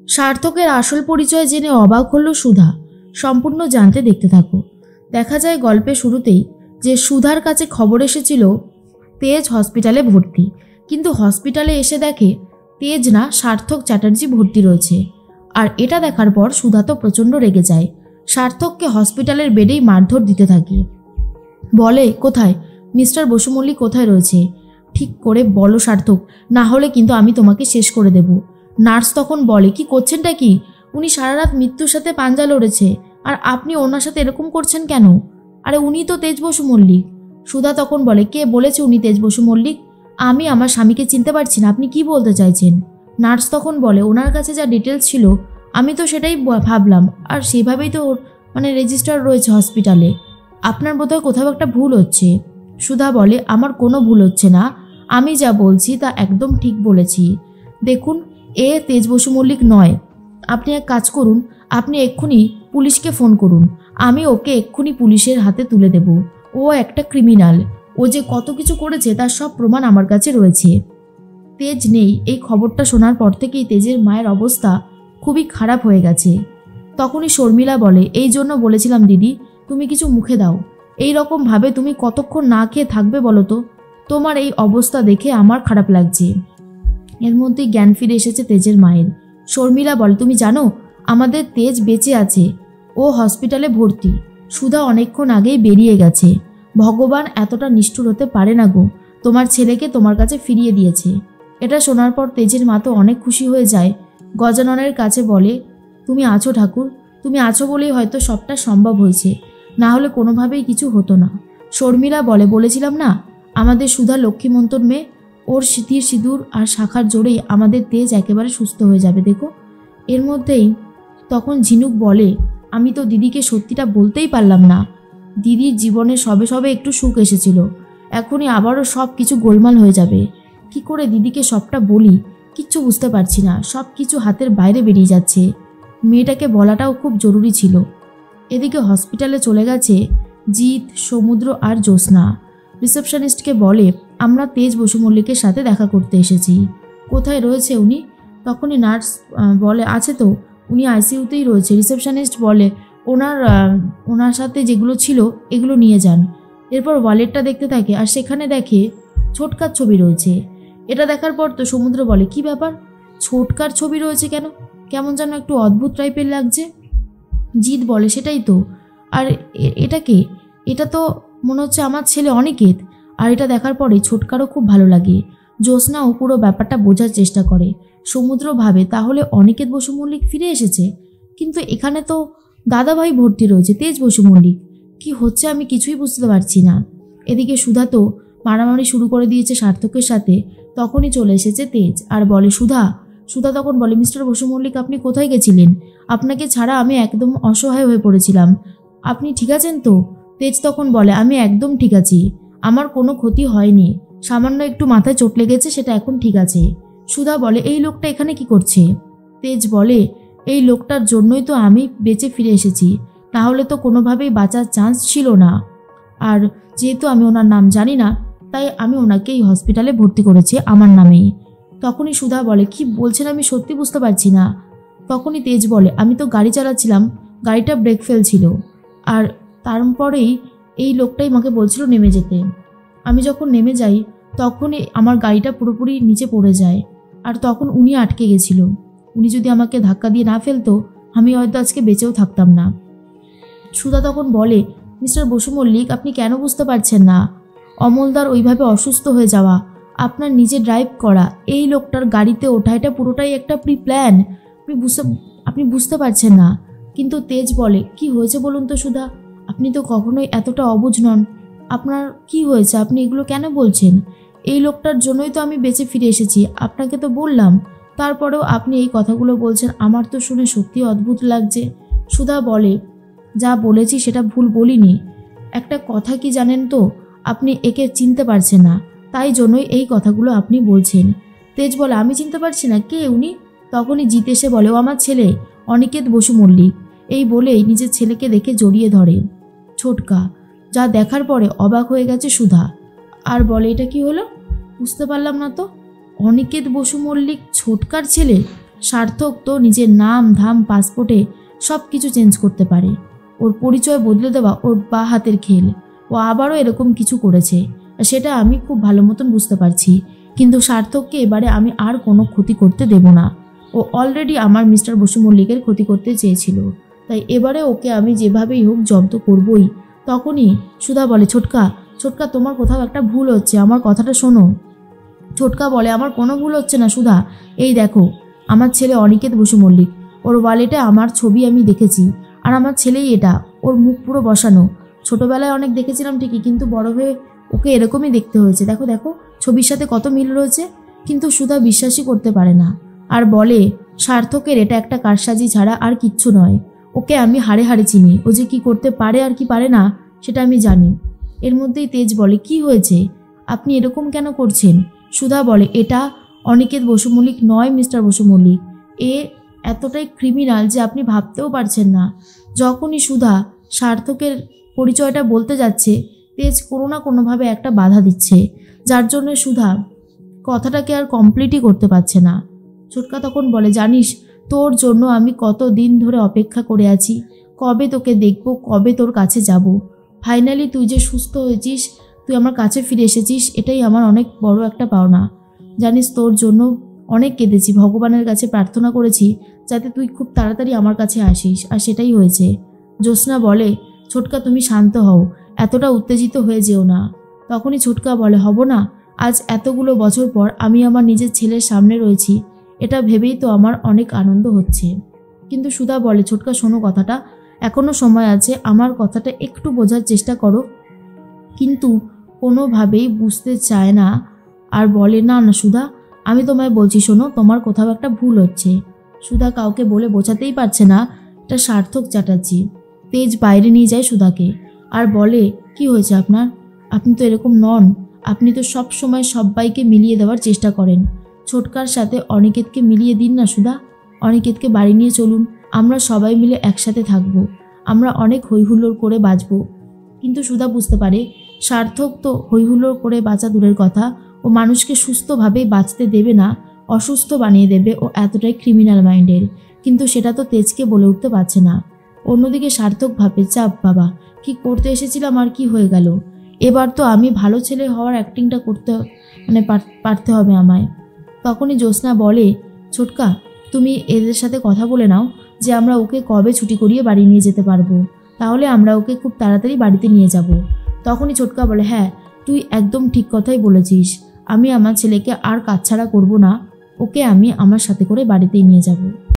সার্থকের আসল পরিচয় জেনে অবাক হল সুধা। সম্পূর্ণ জানতে দেখতে থাকো। দেখা যায় গল্পের শুরুতেই যে সুধার কাছে খবর এসেছিল তেজ হসপিটালে ভর্তি, কিন্তু হসপিটালে এসে দেখে তেজ না, সার্থক চ্যাটার্জি ভর্তি রয়েছে। আর এটা দেখার পর সুধা তো প্রচণ্ড রেগে যায়। সার্থককে হসপিটালের বেডেই মারধর দিতে থাকে। বলে, কোথায় মিস্টার বসু মল্লিক, কোথায় রয়েছে? ঠিক করে বলো সার্থক, না হলে কিন্তু আমি তোমাকে শেষ করে দেব। নার্স তখন বলে, কি করছেনটা কি? উনি সারা রাত মৃত্যুর সাথে পাঞ্জা লড়েছে, আর আপনি ওনার সাথে এরকম করছেন কেন? আরে উনি তো তেজ বসু মল্লিক। সুধা তখন বলে, কে বলেছে উনি তেজ বসু মল্লিক? আমি আমার স্বামীকে চিনতে পারছি না, আপনি কি বলতে চাইছেন? নার্স তখন বলে, ওনার কাছে যা ডিটেলস ছিল আমি তো সেটাই ভাবলাম, আর সেভাবেই তো রেজিস্টার রয়েছে হসপিটালে। আপনার বোধহয় কোথাও একটা ভুল হচ্ছে। সুধা বলে, আমার কোনো ভুল হচ্ছে না, আমি যা বলছি তা একদম ঠিক বলেছি। দেখুন, এ তেজ বসু মল্লিক নয়। আপনি এক কাজ করুন, আপনি এক্ষুনি পুলিশকে ফোন করুন, আমি ওকে এক্ষুনি পুলিশের হাতে তুলে দেব। ও একটা ক্রিমিনাল, ও যে কত কিছু করেছে তার সব প্রমাণ আমার কাছে রয়েছে। তেজ নেই, এই খবরটা শোনার পর থেকেই তেজের মায়ের অবস্থা খুবই খারাপ হয়ে গেছে। তখনই শর্মিলা বলে, এই জন্য বলেছিলাম দিদি, তুমি কিছু মুখে দাও। এই রকম ভাবে তুমি কতক্ষণ না খেয়ে থাকবে বলো তো? তোমার এই অবস্থা দেখে আমার খারাপ লাগছে। এর মধ্যেই জ্ঞান ফিরে এসেছে তেজের মায়ের। শর্মিলা বলে, তুমি জানো আমাদের তেজ বেঁচে আছে, ও হসপিটালে ভর্তি। সুধা অনেকক্ষণ আগেই বেরিয়ে গেছে। ভগবান এতটা নিষ্ঠুর হতে পারে না গো, তোমার ছেলেকে তোমার কাছে ফিরিয়ে দিয়েছে। এটা শোনার পর তেজের মা তো অনেক খুশি হয়ে যায়। গজাননের কাছে বলে, তুমি আছো ঠাকুর, তুমি আছো বলেই হয়তো সবটা সম্ভব হয়েছে, না হলে কোনোভাবেই কিছু হতো না। শর্মিলা বলে, বলেছিলাম না আমাদের সুধা লক্ষ্মীমন্তর মেয়ে, ওর স্মৃতির সিঁদুর আর শাখার জোরেই আমাদের তেজ একেবারে সুস্থ হয়ে যাবে দেখো। এর মধ্যেই তখন ঝিনুক বলে, আমি তো দিদিকে সত্যিটা বলতেই পারলাম না। দিদির জীবনে সবে সবে একটু সুখ এসেছিল, এখনই আবারও সব কিছু গোলমাল হয়ে যাবে। কি করে দিদিকে সবটা বলি কিচ্ছু বুঝতে পারছি না, সব কিছু হাতের বাইরে বেরিয়ে যাচ্ছে। মেয়েটাকে বলাটাও খুব জরুরি ছিল। এদিকে হসপিটালে চলে গেছে জিৎ, সমুদ্র আর জ্যোৎস্না। রিসেপশনিস্টকে বলে, আমরা তেজ বসু মল্লিকের সাথে দেখা করতে এসেছি। কোথায় রয়েছে উনি? তখনই নার্স বলে, আছে তো, উনি আইসিইউতেই রয়েছে। রিসেপশনিস্ট বলে, ওনার সাথে যেগুলো ছিল এগুলো নিয়ে যান। এরপর ওয়ালেটটা দেখতে থাকে, আর সেখানে দেখে ছোটকার ছবি রয়েছে। এটা দেখার পর তো সমুদ্র বলে, কি ব্যাপার, ছোটকার ছবি রয়েছে কেন? কেমন যেন একটু অদ্ভুত টাইপের লাগছে। জিৎ বলে, সেটাই তো। আর এটা কে? এটা তো মনে হচ্ছে আমার ছেলে অনিকেত। আর এটা দেখার পরে ছোটকারও খুব ভালো লাগে। জ্যোৎস্নাও পুরো ব্যাপারটা বোঝার চেষ্টা করে। সমুদ্র ভাবে, তাহলে অনিকেত বসু মল্লিক ফিরে এসেছে, কিন্তু এখানে তো দাদাভাই ভর্তি রয়েছে, তেজ বসু মল্লিক। কি হচ্ছে আমি কিছুই বুঝতে পারছি না। এদিকে সুধা তো মারামারি শুরু করে দিয়েছে সার্থকের সাথে। তখনই চলে এসেছে তেজ আর বলে, সুধা। সুধা তখন বলে, মিস্টার বসু মল্লিক, আপনি কোথায় গেছিলেন? আপনাকে ছাড়া আমি একদম অসহায় হয়ে পড়েছিলাম। আপনি ঠিক আছেন তো? তেজ তখন বলে, আমি একদম ঠিক আছি, আমার কোনো ক্ষতি হয়নি, সামান্য একটু মাথায় চোট লেগেছে, সেটা এখন ঠিক আছে। সুধা বলে, এই লোকটা এখানে কি করছে? তেজ বলে, এই লোকটার জন্যই তো আমি বেঁচে ফিরে এসেছি, তাহলে তো কোনোভাবেই বাঁচার চান্স ছিল না। আর যেহেতু আমি ওনার নাম জানি না, তাই আমি ওনাকে এই হসপিটালে ভর্তি করেছি আমার নামেই। তখনই সুধা বলে, কি বলছেন, আমি সত্যি বুঝতে পারছি না। তখনই তেজ বলে, আমি তো গাড়ি চালাচ্ছিলাম, গাড়িটা ব্রেক ফেল ছিল, আর তারপরেই এই লোকটাই আমাকে বলছিল নেমে যেতে। আমি যখন নেমে যাই তখনই আমার গাড়িটা পুরোপুরি নিচে পড়ে যায়, আর তখন উনি আটকে গেছিল। উনি যদি আমাকে ধাক্কা দিয়ে না ফেলতো আমি হয়তো আজকে বেঁচেও থাকতাম না। সুধা তখন বলে, মিস্টার বসু মল্লিক, আপনি কেন বুঝতে পারছেন না? অমলদার ওইভাবে অসুস্থ হয়ে যাওয়া, আপনার নিজে ড্রাইভ করা, এই লোকটার গাড়িতে ওঠা, এটা পুরোটাই একটা প্রি প্ল্যান। আপনি বুঝতে পারছেন না। কিন্তু তেজ বলে, কি হয়েছে বলুন তো সুধা, আপনি তো কখনোই এতটা অবুঝ নন। আপনার কি হয়েছে, আপনি এগুলো কেন বলছেন? এই লোকটার জন্যই তো আমি বেঁচে ফিরে এসেছি, আপনাকে তো বললাম, তারপরেও আপনি এই কথাগুলো বলছেন, আমার তো শুনে সত্যি অদ্ভুত লাগছে। সুধা বলে, যা বলেছি সেটা ভুল বলিনি। একটা কথা কি জানেন তো, আপনি একে চিনতে পারছেন না, তাই জন্যই এই কথাগুলো আপনি বলছেন। তেজ বলে, আমি চিনতে পারছি না, কে উনি? তখনই জিত এসে বলে, ও আমার ছেলে অনিকেত বসু মল্লিক। এই বলেই নিজের ছেলেকে দেখে জড়িয়ে ধরে ছোটকা। যা দেখার পরে অবাক হয়ে গেছে সুধা, আর বলে, এটা কি হলো, বুঝতে পারলাম না তো। অনিকেত বসু মল্লিক ছোটকার ছেলে? সার্থক তো নিজের নাম ধাম পাসপোর্টে সব কিছু চেঞ্জ করতে পারে। ওর পরিচয় বদলে দেওয়া ওর বা হাতের খেল। ও আবারও এরকম কিছু করেছে, সেটা আমি খুব ভালো মতন বুঝতে পারছি। কিন্তু সার্থককে এবারে আমি আর কোনো ক্ষতি করতে দেব না। ও অলরেডি আমার মিস্টার বসু মল্লিকের ক্ষতি করতে চেয়েছিল, তাই এবারে ওকে আমি যেভাবেই হোক জব্দ করবই। তখনই সুধা বলে, ছোটকা ছোটকা তোমার কোথাও একটা ভুল হচ্ছে, আমার কথাটা শোনো। ছোটকা বলে, আমার কোনো ভুল হচ্ছে না সুধা, এই দেখো আমার ছেলে অনিকেত বসু মল্লিক, ওর ওয়ালেটে আমার ছবি আমি দেখেছি, আর আমার ছেলেই এটা, ওর মুখ পুরো বসানো। ছোটবেলায় অনেক দেখেছিলাম ঠিকই, কিন্তু বড় হয়ে ওকে এরকমই দেখতে হয়েছে। দেখো দেখো ছবির সাথে কত মিল রয়েছে। কিন্তু সুধা বিশ্বাসই করতে পারে না, আর বলে সার্থকের এটা একটা কারসাজি ছাড়া আর কিচ্ছু নয়। ওকে আমি হাড়ে হাড়ে চিনি, ও যে কি করতে পারে আর কি পারে না সেটা আমি জানি। এর মধ্যেই তেজ বলে, কি হয়েছে, আপনি এরকম কেন করছেন? সুধা বলে, এটা অনিকেত বসু মল্লিক নয় মিস্টার বসু মল্লিক, এ এতটাই ক্রিমিনাল যে আপনি ভাবতেও পারছেন না। যখনই সুধা সার্থকের পরিচয়টা বলতে যাচ্ছে, তেজ কোনো না কোনোভাবে একটা বাধা দিচ্ছে, যার জন্য সুধা কথাটাকে আর কমপ্লিটই করতে পারছে না। ছোটকা তখন বলে, জানিস তোর জন্য আমি কত দিন ধরে অপেক্ষা করে আছি, কবে তোকে দেখব, কবে তোর কাছে যাব। ফাইনালি তুই যে সুস্থ হয়েছিস, তুই আমার কাছে ফিরে এসেছিস, এটাই আমার অনেক বড় একটা পাওনা। জানিস তোর জন্য অনেক কেঁদেছি, ভগবানের কাছে প্রার্থনা করেছি যাতে তুই খুব তাড়াতাড়ি আমার কাছে আসিস, আর সেটাই হয়েছে। জ্যোৎস্না বলে, ছোটকা তুমি শান্ত হও, এতটা উত্তেজিত হয়ে যেও না। তখনই ছোটকা বলে, হব না? আজ এতগুলো বছর পর আমি আমার নিজের ছেলের সামনে রয়েছি, এটা ভেবেই তো আমার অনেক আনন্দ হচ্ছে। কিন্তু সুধা বলে, ছোটকা শোনো কথাটা, এখনো সময় আছে, আমার কথাটা একটু বোঝার চেষ্টা করো। কিন্তু কোনোভাবেই বুঝতে চায় না, আর বলে, না না সুধা, আমি তোমায় বলছি শোনো, তোমার কোথাও একটা ভুল হচ্ছে। সুধা কাউকে বলে বোঝাতেই পারছে না, এটা সার্থক চ্যাটার্জি। তেজ বাইরে নিয়ে যায় সুধাকে, আর বলে, কি হয়েছে আপনার? আপনি তো এরকম নন, আপনি তো সব সময় সবাইকে মিলিয়ে দেওয়ার চেষ্টা করেন। ছোটকার সাথে অনিকেতকে মিলিয়ে দিন না সুধা, অনিকেতকে বাড়ি নিয়ে চলুন, আমরা সবাই মিলে একসাথে থাকবো, আমরা অনেক হইহুল্লোড় করে বাঁচবো। কিন্তু সুধা বুঝতে পারে সার্থক তো হইহুল্লোড় করে বাঁচা দূরের কথা, ও মানুষকে সুস্থভাবেই বাঁচতে দেবে না, অসুস্থ বানিয়ে দেবে। ও এতটাই ক্রিমিনাল মাইন্ডের, কিন্তু সেটা তো তেজকে বলে উঠতে পারছে না। অন্যদিকে সার্থক ভাবে, চাপ বাবা, কি করতে এসেছিলাম আর কি হয়ে গেল, এবার তো আমি ভালো ছেলে হওয়ার অ্যাক্টিংটা করতে পারতে হবে আমায়। তখনই জ্যোৎস্না বলে, ছোটকা তুমি এদের সাথে কথা বলে নাও যে আমরা ওকে কবে ছুটি করিয়ে বাড়ি নিয়ে যেতে পারবো, তাহলে আমরা ওকে খুব তাড়াতাড়ি বাড়িতে নিয়ে যাব। তখনই ছোটকা বলে, হ্যাঁ তুই একদম ঠিক কথাই বলেছিস, আমি আমার ছেলেকে আর কাছছাড়া করব না, ওকে আমি আমার সাথে করে বাড়িতেই নিয়ে যাব।